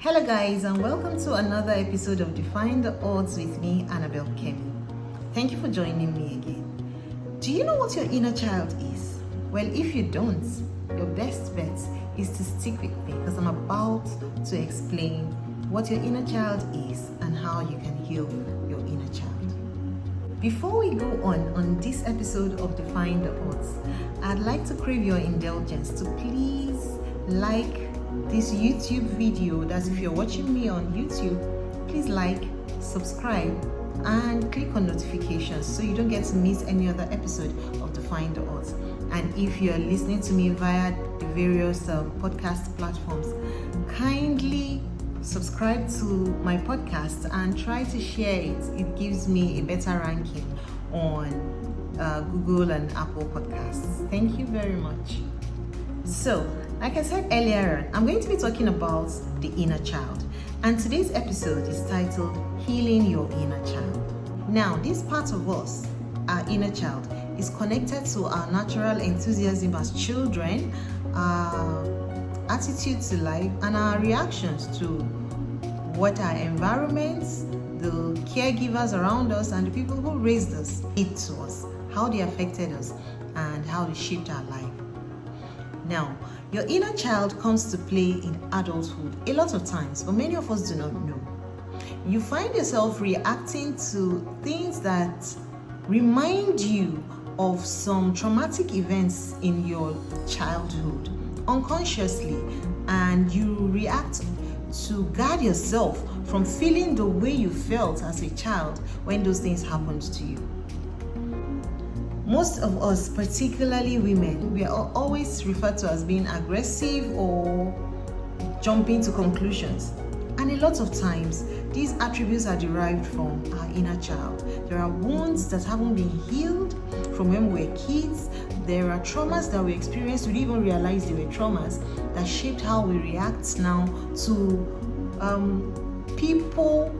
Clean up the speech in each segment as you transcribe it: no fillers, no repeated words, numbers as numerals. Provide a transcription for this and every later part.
Hello guys, and welcome to another episode of Define the Odds with me, ANNABEL KEMMY. Thank you for joining me again. Do you know what your inner child is? Well, if you don't, your best bet is to stick with me because I'm about to explain what your inner child is and how you can heal your inner child. Before we go on this episode of Define the Odds, I'd like to crave your indulgence to please like this YouTube video. That's if you're watching me on YouTube, please like, subscribe, and click on notifications so you don't get to miss any other episode of Define the Odds. And if you're listening to me via the various podcast platforms, kindly subscribe to my podcast and try to share it. It gives me a better ranking on Google and Apple Podcasts. Thank you very much. So, like I said earlier, I'm going to be talking about the inner child, and today's episode is titled Healing Your Inner Child. Now, this part of us, our inner child, is connected to our natural enthusiasm as children, our attitude to life, and our reactions to what our environments, the caregivers around us, and the people who raised us did to us, how they affected us, and how they shaped our life. Now, your inner child comes to play in adulthood a lot of times, but many of us do not know. You find yourself reacting to things that remind you of some traumatic events in your childhood unconsciously, and you react to guard yourself from feeling the way you felt as a child when those things happened to you. Most of us, particularly women, we are always referred to as being aggressive or jumping to conclusions. And a lot of times, these attributes are derived from our inner child. There are wounds that haven't been healed from when we were kids. There are traumas that we experienced. We didn't even realize they were traumas that shaped how we react now to people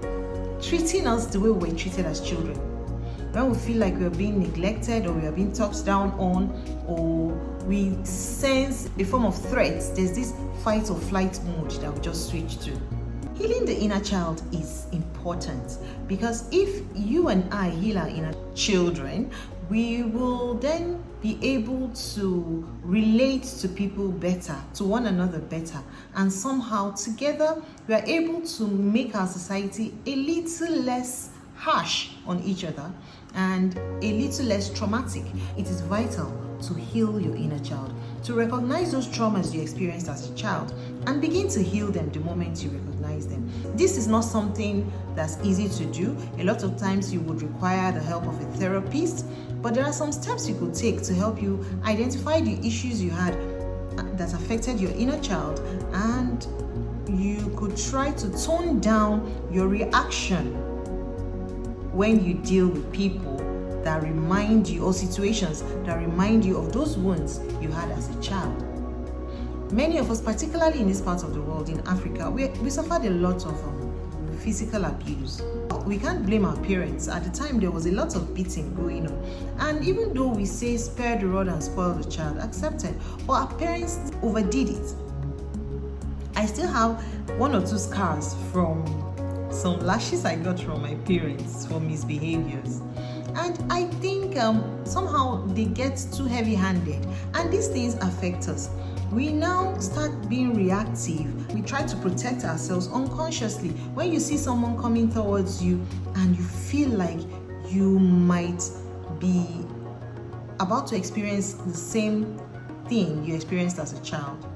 treating us the way we were treated as children. When we feel like we're being neglected or we are being talked down on, or we sense a form of threat, there's this fight or flight mode that we just switch to. Healing the inner child is important because if you and I heal our inner children, we will then be able to relate to people better, to one another better, and somehow together we are able to make our society a little less harsh on each other and a little less traumatic. It is vital to heal your inner child, to recognize those traumas you experienced as a child and begin to heal them the moment you recognize them. This is not something that's easy to do. A lot of times you would require the help of a therapist, but there are some steps you could take to help you identify the issues you had that affected your inner child, and you could try to tone down your reaction when you deal with people that remind you, or situations that remind you of those wounds you had as a child. Many of us, particularly in this part of the world, in Africa, we suffered a lot of physical abuse. We can't blame our parents. At the time, there was a lot of beating going on. And even though we say spare the rod and spoil the child, accepted, but our parents overdid it. I still have one or two scars from some lashes I got from my parents for misbehaviors. And I think somehow they get too heavy-handed, and these things affect us. We now start being reactive. We try to protect ourselves unconsciously. When you see someone coming towards you and you feel like you might be about to experience the same thing you experienced as a child,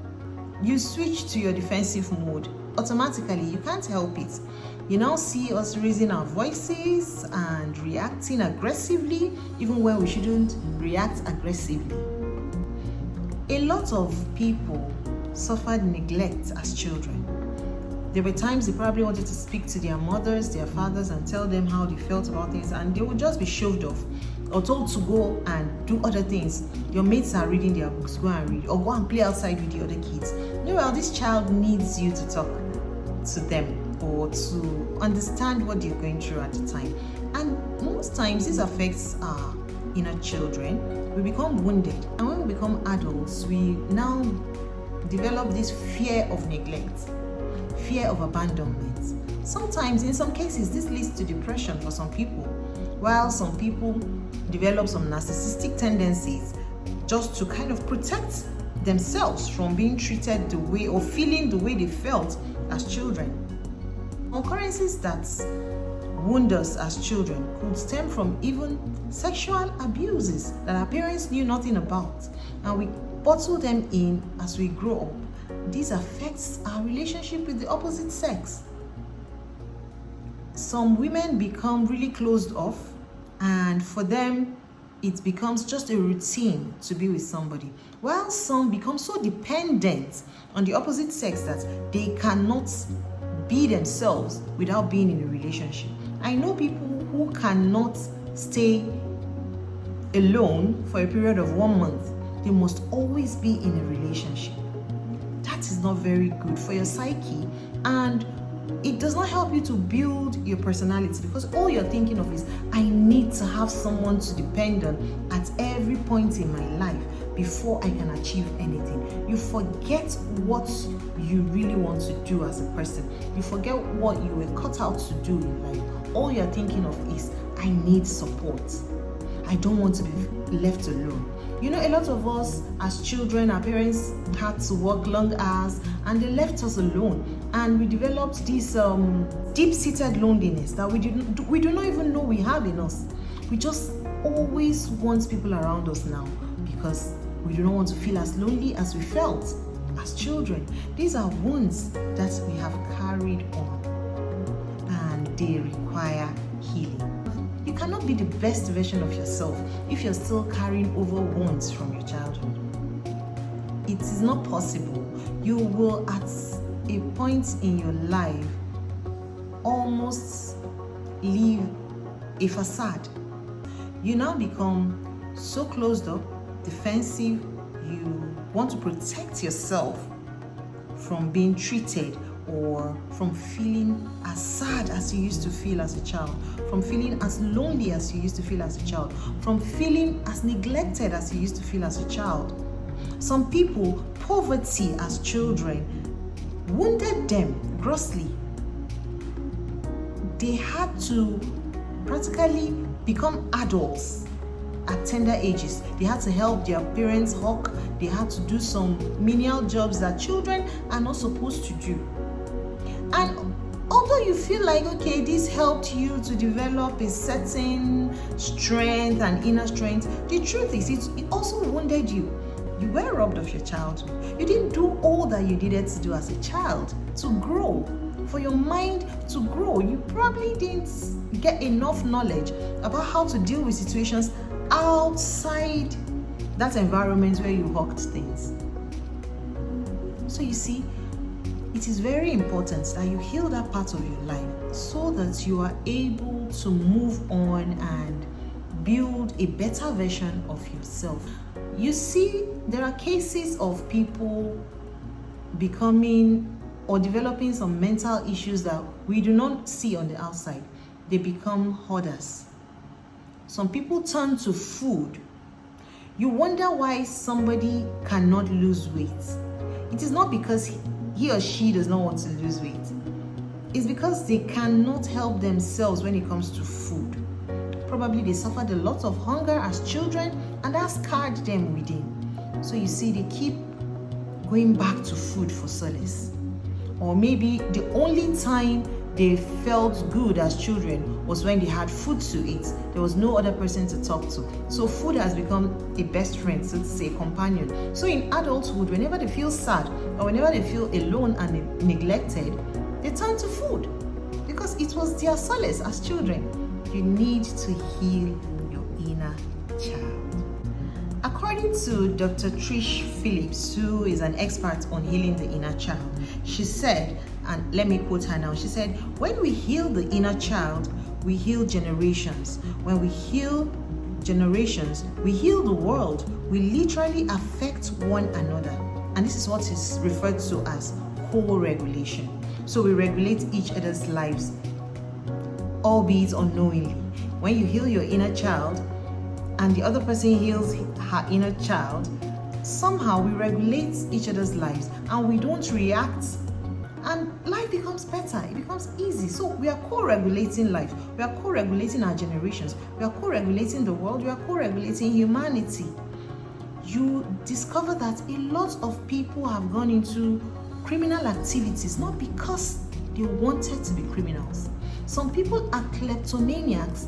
you switch to your defensive mode. Automatically, you can't help it. You now see us raising our voices and reacting aggressively, even when we shouldn't react aggressively. A lot of people suffered neglect as children. There were times they probably wanted to speak to their mothers, their fathers, and tell them how they felt about things, and they would just be shoved off or told to go and do other things. Your mates are reading their books, go and read, or go and play outside with the other kids. Meanwhile, this child needs you to talk to them or to understand what they're going through at the time. And most times this affects our inner children. We become wounded, and when we become adults, we now develop this fear of neglect, fear of abandonment. Sometimes, in some cases, this leads to depression for some people, while some people develop some narcissistic tendencies just to kind of protect themselves from being treated the way or feeling the way they felt as children. Occurrences that wound us as children could stem from even sexual abuses that our parents knew nothing about, and we bottle them in as we grow up. This affects our relationship with the opposite sex. Some women become really closed off, and for them it becomes just a routine to be with somebody, while some become so dependent on the opposite sex that they cannot be themselves without being in a relationship. I know people who cannot stay alone for a period of 1 month. They must always be in a relationship. That is not very good for your psyche, and it does not help you to build your personality, because all you're thinking of is, I need to have someone to depend on at every point in my life before I can achieve anything. You forget what you really want to do as a person. You forget what you were cut out to do in life. All you're thinking of is, I need support. I don't want to be left alone. You know, a lot of us as children, our parents had to work long hours and they left us alone, and we developed this deep-seated loneliness that we do not even know we have in us. We just always want people around us now because we do not want to feel as lonely as we felt as children. These are wounds that we have carried on, and they require healing. You cannot be the best version of yourself if you're still carrying over wounds from your childhood. It is not possible. You will, at a point in your life, almost leave a facade. You now become so closed up, defensive. You want to protect yourself from being treated or from feeling as sad as you used to feel as a child, from feeling as lonely as you used to feel as a child, from feeling as neglected as you used to feel as a child. Some people, poverty as children wounded them grossly. They had to practically become adults at tender ages. They had to help their parents hawk. They had to do some menial jobs that children are not supposed to do. And although you feel like, okay, this helped you to develop a certain strength and inner strength, the truth is it also wounded you. You were robbed of your childhood. You didn't do all that you needed to do as a child to grow. For your mind to grow, you probably didn't get enough knowledge about how to deal with situations outside that environment where you hawked things. So you see, it is very important that you heal that part of your life so that you are able to move on and build a better version of yourself. You see, there are cases of people becoming or developing some mental issues that we do not see on the outside. They become hoarders. Some people turn to food. You wonder why somebody cannot lose weight. It is not because he or she does not want to lose weight. It's because they cannot help themselves when it comes to food. Probably they suffered a lot of hunger as children, and that scarred them within. So you see, they keep going back to food for solace. Or maybe the only time they felt good as children was when they had food to eat. There was no other person to talk to. So food has become a best friend, so to say, a companion. So in adulthood, whenever they feel sad or whenever they feel alone and neglected, they turn to food because it was their solace as children. You need to heal your inner child. According to Dr. Trish Phillips, who is an expert on healing the inner child, she said, and let me quote her now, she said, when we heal the inner child, we heal generations. When we heal generations, we heal the world. We literally affect one another. And this is what is referred to as co-regulation. So we regulate each other's lives, albeit unknowingly. When you heal your inner child and the other person heals her inner child, somehow we regulate each other's lives and we don't react and life becomes better, it becomes easy. So we are co-regulating life, we are co-regulating our generations, we are co-regulating the world, we are co-regulating humanity. You discover that a lot of people have gone into criminal activities not because they wanted to be criminals. Some people are kleptomaniacs,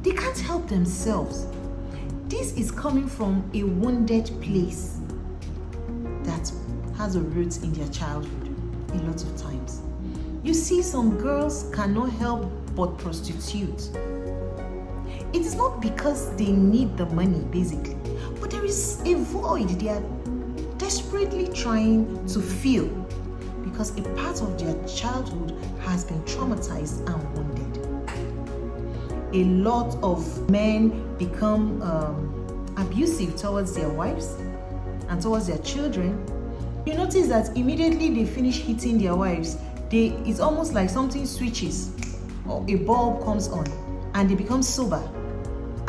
they can't help themselves. This is coming from a wounded place that has a root in their childhood a lot of times. You see, some girls cannot help but prostitute. It is not because they need the money, basically, but there is a void they are desperately trying to fill because a part of their childhood has been traumatized and wounded. A lot of men become abusive towards their wives and towards their children. You notice that immediately they finish hitting their wives, it's almost like something switches or a bulb comes on and they become sober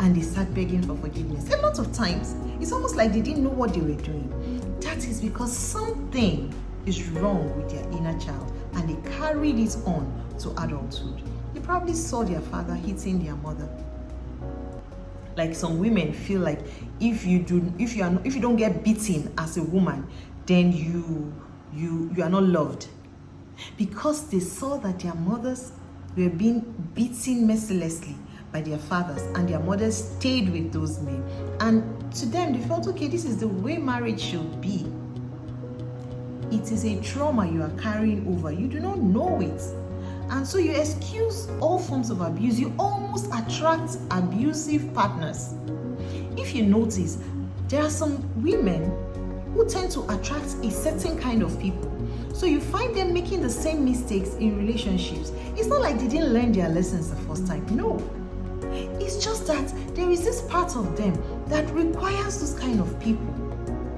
and they start begging for forgiveness. A lot of times, it's almost like they didn't know what they were doing. That is because something is wrong with their inner child and they carried it on to adulthood. They probably saw their father hitting their mother. Like some women feel like if you don't get beaten as a woman, then you are not loved, because they saw that their mothers were being beaten mercilessly by their fathers and their mothers stayed with those men, and to them they felt, okay, this is the way marriage should be. It is a trauma you are carrying over, you do not know it, and so you excuse all forms of abuse. You almost attract abusive partners. If you notice, there are some women who tend to attract a certain kind of people. So you find them making the same mistakes in relationships. It's not like they didn't learn their lessons the first time. No. It's just that there is this part of them that requires those kind of people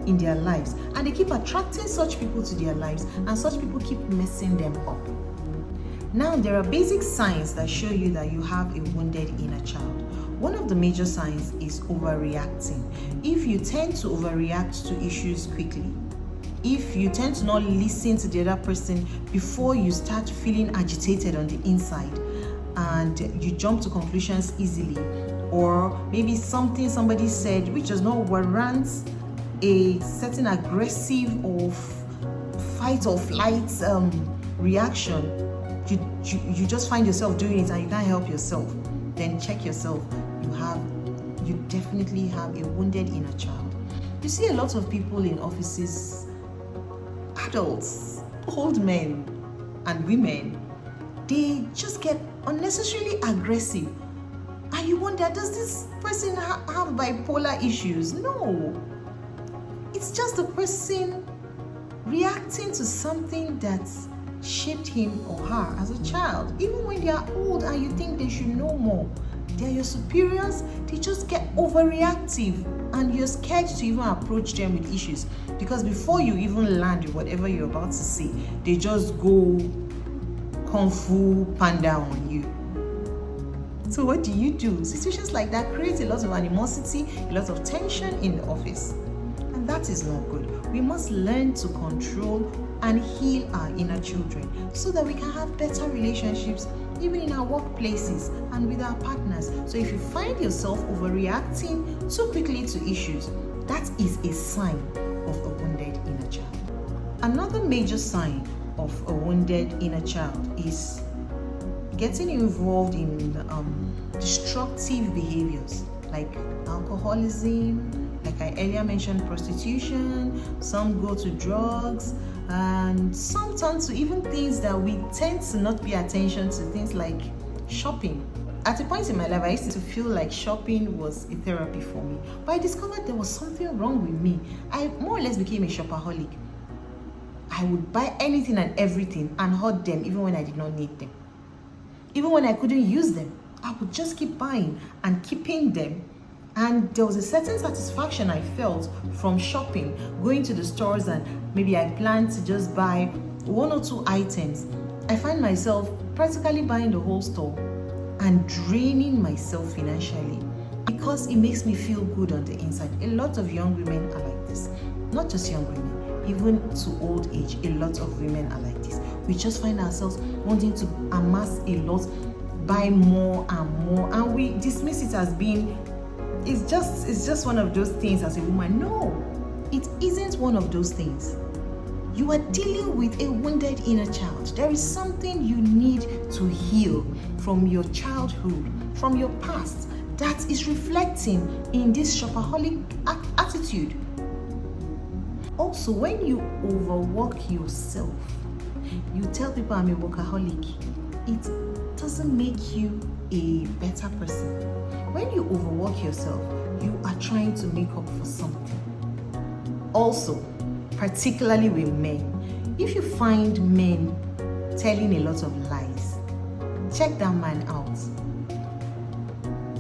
in their lives. And they keep attracting such people to their lives, and such people keep messing them up. Now, there are basic signs that show you that you have a wounded inner child. One of the major signs is overreacting. If you tend to overreact to issues quickly, if you tend to not listen to the other person before you start feeling agitated on the inside, and you jump to conclusions easily, or maybe something somebody said which does not warrant a certain aggressive or fight or flight reaction, you just find yourself doing it and you can't help yourself, then check yourself. You definitely have a wounded inner child. You see a lot of people in offices, adults, old men and women, they just get unnecessarily aggressive. And you wonder, does this person have bipolar issues? No. It's just the person reacting to something that shaped him or her as a child. Even when they are old and you think they should know more, they are your superiors, they just get overreactive and you're scared to even approach them with issues, because before you even land whatever you're about to say, they just go kung fu panda on you. So what do? Situations like that create a lot of animosity, a lot of tension in the office, and that is not good. We must learn to control and heal our inner children so that we can have better relationships even in our workplaces and with our partners. So if you find yourself overreacting too quickly to issues, that is a sign of a wounded inner child. Another major sign of a wounded inner child is getting involved in destructive behaviors like alcoholism, like I earlier mentioned, prostitution. Some go to drugs, and some turn to even things that we tend to not pay attention to, things like shopping. At a point in my life, I used to feel like shopping was a therapy for me, but I discovered there was something wrong with me. I more or less became a shopaholic. I would buy anything and everything and hoard them even when I did not need them. Even when I couldn't use them, I would just keep buying and keeping them. And there was a certain satisfaction I felt from shopping, going to the stores, and maybe I planned to just buy 1 or 2 items. I find myself practically buying the whole store and draining myself financially because it makes me feel good on the inside. A lot of young women are like this. Not just young women, even to old age, a lot of women are like this. we just find ourselves wanting to amass a lot, buy more and more, and we dismiss it as being, it's just one of those things as a woman. No, it isn't one of those things. You are dealing with a wounded inner child. There is something you need to heal from your childhood, from your past, that is reflecting in this shopaholic attitude. Also, when you overwork yourself, you tell people I'm a workaholic, it doesn't make you a better person. When you overwork yourself, you are trying to make up for something. Also, particularly with men, if you find men telling a lot of lies, check that man out.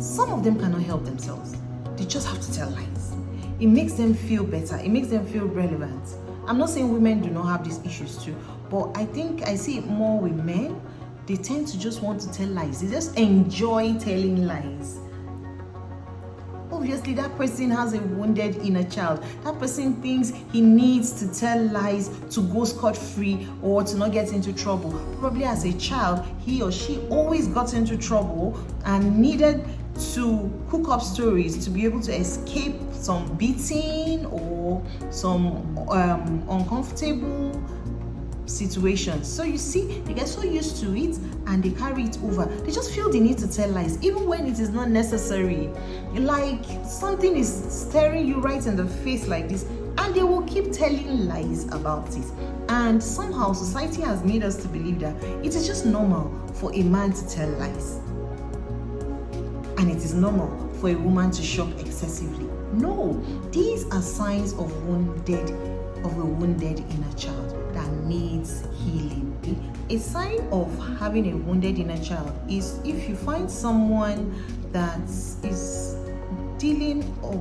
Some of them cannot help themselves. They just have to tell lies. It makes them feel better. It makes them feel relevant. I'm not saying women do not have these issues too, but I think I see it more with men. They tend to just want to tell lies. They just enjoy telling lies. Obviously, that person has a wounded inner child. That person thinks he needs to tell lies to go scot-free or to not get into trouble. Probably as a child, he or she always got into trouble and needed to cook up stories to be able to escape some beating or some uncomfortable situations. So you see, they get so used to it and they carry it over. They just feel the need to tell lies, even when it is not necessary. Like something is staring you right in the face like this, and they will keep telling lies about it. And somehow society has made us to believe that it is just normal for a man to tell lies, and it is normal for a woman to shop excessively. No, these are signs of a wounded inner child that needs healing. A sign of having a wounded inner child is if you find someone that is dealing or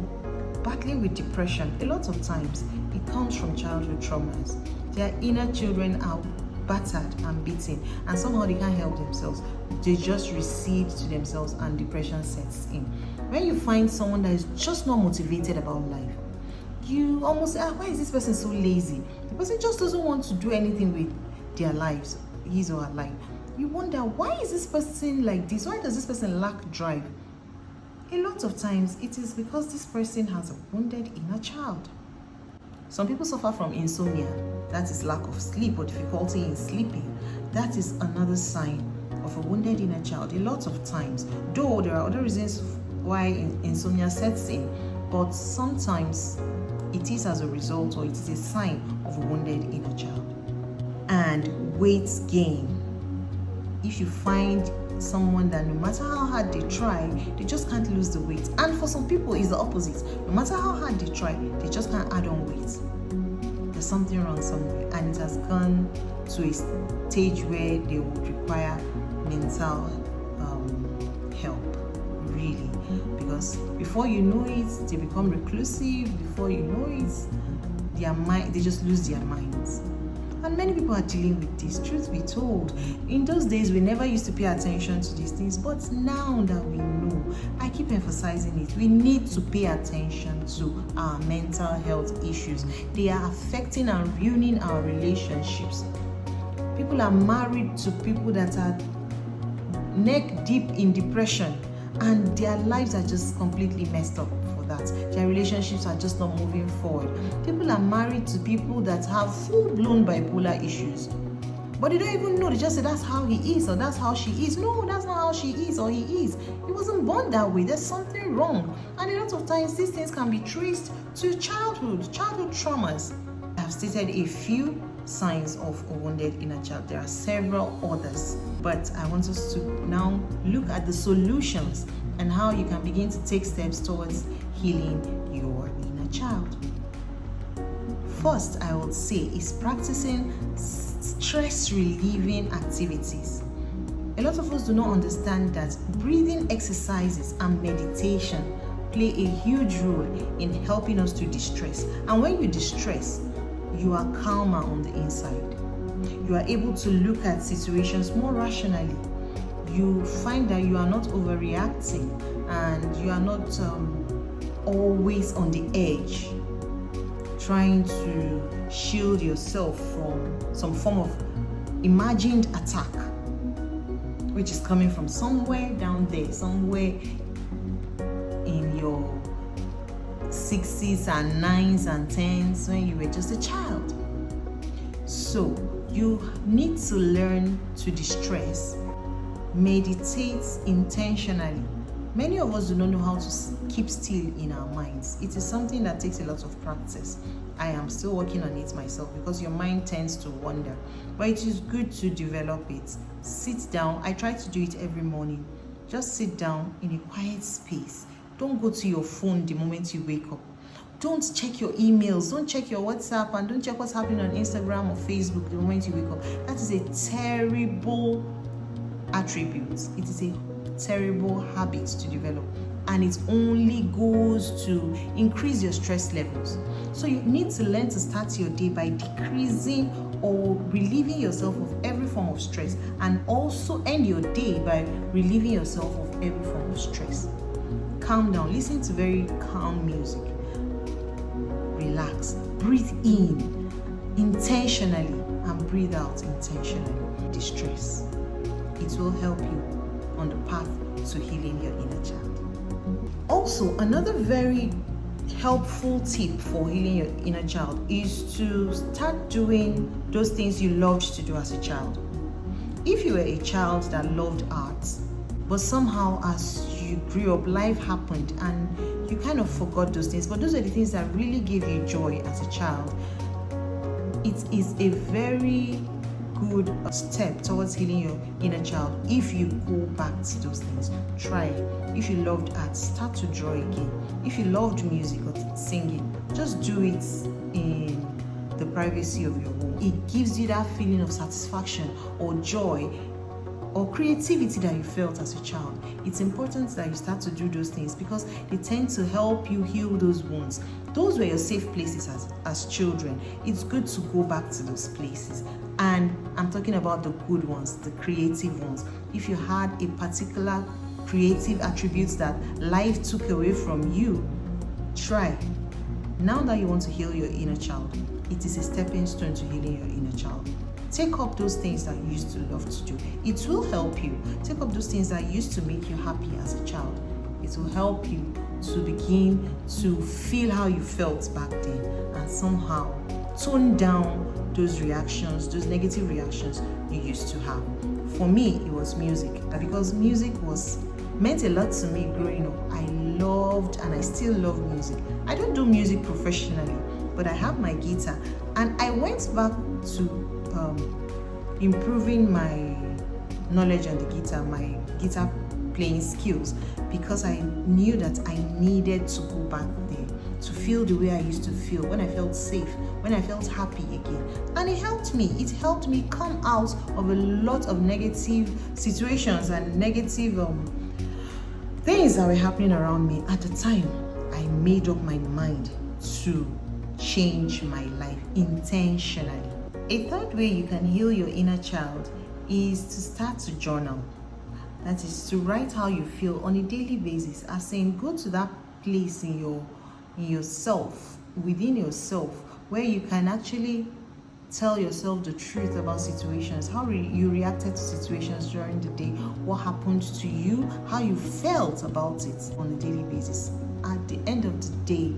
battling with depression. A lot of times it comes from childhood traumas. Their inner children are battered and beaten, and somehow they can't help themselves. They just recede to themselves and depression sets in. When you find someone that is just not motivated about life, you almost say, why is this person so lazy? The person just doesn't want to do anything with their lives, his or her life. You wonder, why is this person like this? Why does this person lack drive? A lot of times it is because this person has a wounded inner child. Some people suffer from insomnia. That is lack of sleep or difficulty in sleeping. That is another sign of a wounded inner child. A lot of times, though there are other reasons why insomnia sets in, but sometimes it is as a result, or it is a sign of a wounded inner child. And weight gain. If you find someone that no matter how hard they try, they just can't lose the weight. And for some people, it's the opposite. No matter how hard they try, they just can't add on weight. There's something wrong somewhere, and it has gone to a stage where they would require mental help, really. Because before you know it, they become reclusive. Before you know it, they just lose their minds. And many people are dealing with this, truth be told. In those days, we never used to pay attention to these things, but now that we know, I keep emphasizing it, we need to pay attention to our mental health issues. They are affecting and ruining our relationships. People are married to people that are neck deep in depression, and their lives are just completely messed up. That their relationships are just not moving forward. People are married to people that have full-blown bipolar issues, but they don't even know. They just say that's how he is or that's how she is. No, that's not how she is or he is. He wasn't born that way. There's something wrong. And a lot of times these things can be traced to childhood traumas. I have stated a few signs of a wounded inner child. There are several others, but I want us to now look at the solutions and how you can begin to take steps towards healing your inner child. First, I would say, is practicing stress relieving activities. A lot of us do not understand that breathing exercises and meditation play a huge role in helping us to distress. And when you distress, you are calmer on the inside. You are able to look at situations more rationally. You find that you are not overreacting, and you are not always on the edge, trying to shield yourself from some form of imagined attack, which is coming from somewhere down there, somewhere in your 6s and 9s and 10s when you were just a child. So you need to learn to distress. Meditate intentionally. Many of us do not know how to keep still in our minds. It is something that takes a lot of practice. I am still working on it myself because your mind tends to wander. But it is good to develop it. Sit down. I try to do it every morning. Just sit down in a quiet space. Don't go to your phone the moment you wake up. Don't check your emails. Don't check your WhatsApp, and don't check what's happening on Instagram or Facebook the moment you wake up. That is a terrible attribute. It is a terrible habit to develop, and it only goes to increase your stress levels. So you need to learn to start your day by decreasing or relieving yourself of every form of stress, and also end your day by relieving yourself of every form of stress. Calm down. Listen to very calm music. Relax. Breathe in intentionally and breathe out intentionally. Distress. It will help you on the path to healing your inner child. Also, another very helpful tip for healing your inner child is to start doing those things you loved to do as a child. If you were a child that loved art, but somehow as you grew up, life happened and you kind of forgot those things, but those are the things that really gave you joy as a child, it is a very good step towards healing your inner child if you go back to those things. Try it. If you loved art, start to draw again. If you loved music or singing, just do it in the privacy of your home. It gives you that feeling of satisfaction or joy or creativity that you felt as a child. It's important that you start to do those things because they tend to help you heal those wounds. Those were your safe places as children. It's good to go back to those places. And I'm talking about the good ones, the creative ones. If you had a particular creative attributes that life took away from you, try. Now that you want to heal your inner child, it is a stepping stone to healing your inner child. Take up those things that you used to love to do. It will help you. Take up those things that used to make you happy as a child. It will help you to begin to feel how you felt back then and somehow tone down those reactions, those negative reactions you used to have. For me, it was music, because music meant a lot to me growing up. I loved and I still love music. I don't do music professionally, but I have my guitar, and I went back to improving my knowledge on the guitar, my guitar playing skills, because I knew that I needed to go back there to feel the way I used to feel when I felt safe, when I felt happy again. And it helped me. It helped me come out of a lot of negative situations and negative things that were happening around me. At the time, I made up my mind to change my life intentionally. A third way you can heal your inner child is to start to journal. That is to write how you feel on a daily basis. As in, go to that place in yourself, within yourself, where you can actually tell yourself the truth about situations, how you reacted to situations during the day, what happened to you, how you felt about it on a daily basis. At the end of the day,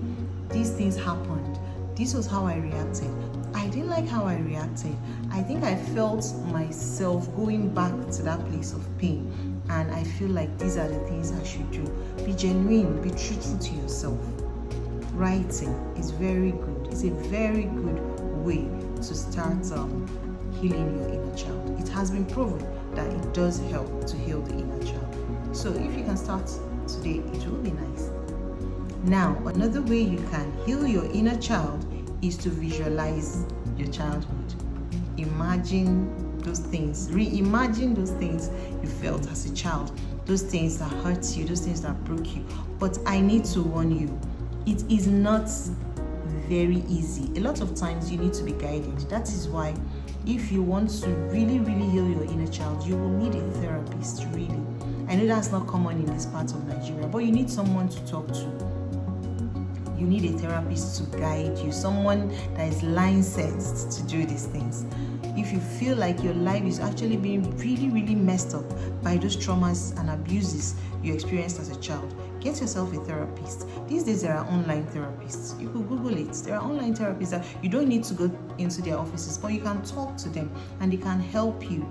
these things happened. This was how I reacted. I didn't like how I reacted. I think I felt myself going back to that place of pain, and I feel like these are the things I should do. Be genuine, be truthful to yourself. Writing is very good. It's a very good way to start healing your inner child. It has been proven that it does help to heal the inner child. So if you can start today, it will be nice. Now, another way you can heal your inner child is to visualize your childhood. Imagine those things, reimagine those things you felt as a child, those things that hurt you, those things that broke you. But I need to warn you, it is not very easy. A lot of times you need to be guided. That is why if you want to really, really heal your inner child, you will need a therapist, really. I know that's not common in this part of Nigeria, but you need someone to talk to. you need a therapist to guide you, someone that is licensed to do these things. If you feel like your life is actually being really messed up by those traumas and abuses you experienced as a child, get yourself a therapist. These days there are online therapists. You could Google it. There are online therapists that you don't need to go into their offices, but you can talk to them and they can help you.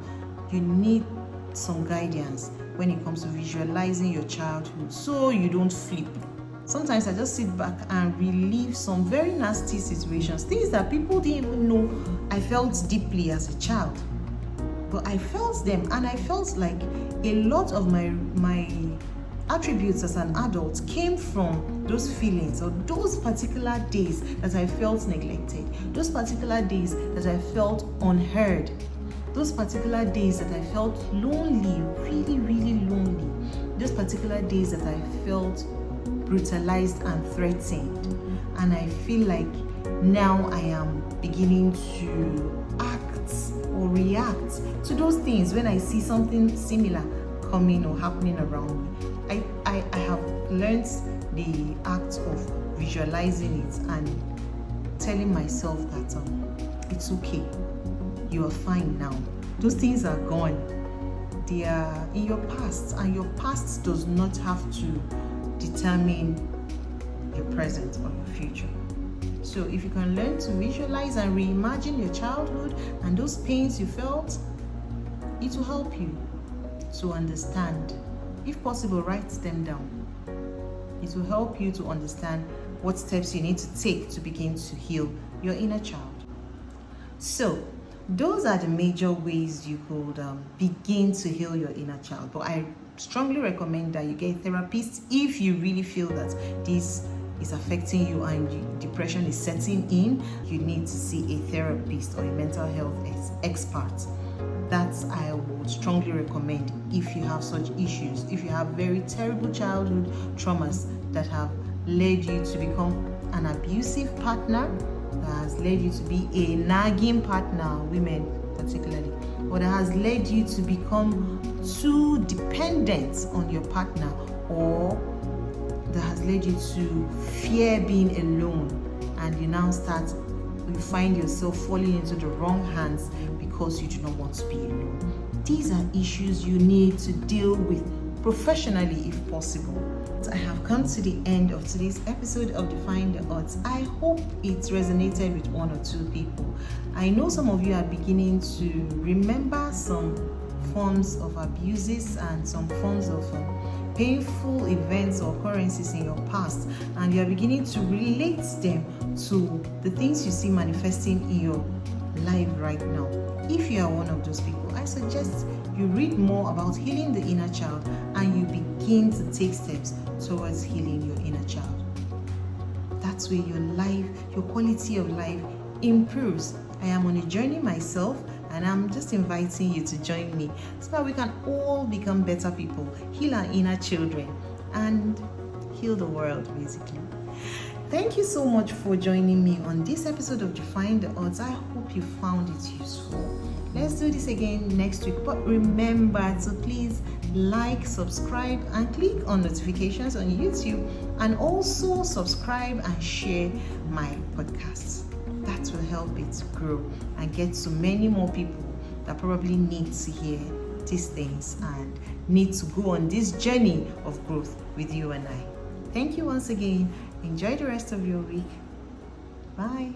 You need some guidance when it comes to visualizing your childhood so you don't flip. Sometimes I just sit back and relive some very nasty situations, things that people didn't even know I felt deeply as a child. But I felt them, and I felt like a lot of my attributes as an adult came from those feelings or those particular days that I felt neglected, those particular days that I felt unheard, those particular days that I felt lonely, really lonely, those particular days that I felt brutalized and threatened. And I feel like now I am beginning to act or react to those things when I see something similar coming or happening around me. I have learned the act of visualizing it and telling myself that it's okay, you are fine now. Those things are gone. They are in your past, and your past does not have to determine your present or your future. So if you can learn to visualize and reimagine your childhood and those pains you felt, it will help you to understand. If possible, write them down. It will help you to understand what steps you need to take to begin to heal your inner child. So those are the major ways you could begin to heal your inner child. But I strongly recommend that you get a therapist if you really feel that this is affecting you and depression is setting in. You need to see a therapist or a mental health expert. That I would strongly recommend if you have such issues, if you have very terrible childhood traumas that have led you to become an abusive partner, that has led you to be a nagging partner, women particularly, or that has led you to become too dependent on your partner, or that has led you to fear being alone, and you find yourself falling into the wrong hands because you do not want to be alone. These are issues you need to deal with professionally if possible. I have come to the end of today's episode of Defying the Odds. I hope it resonated with one or two people. I know some of you are beginning to remember some forms of abuses and some forms of painful events or occurrences in your past, and you are beginning to relate them to the things you see manifesting in your life right now. If you are one of those people, I suggest you read more about healing the inner child and you begin to take steps towards healing your inner child. That's where your life, your quality of life improves. I am on a journey myself, and I'm just inviting you to join me so that we can all become better people, heal our inner children, and heal the world, basically. Thank you so much for joining me on this episode of Defying the Odds. I hope you found it useful. Let's do this again next week. But remember to please like, subscribe, and click on notifications on YouTube, and also subscribe and share my podcasts. That will help it grow and get to many more people that probably need to hear these things and need to go on this journey of growth with you and I. Thank you once again. Enjoy the rest of your week. Bye.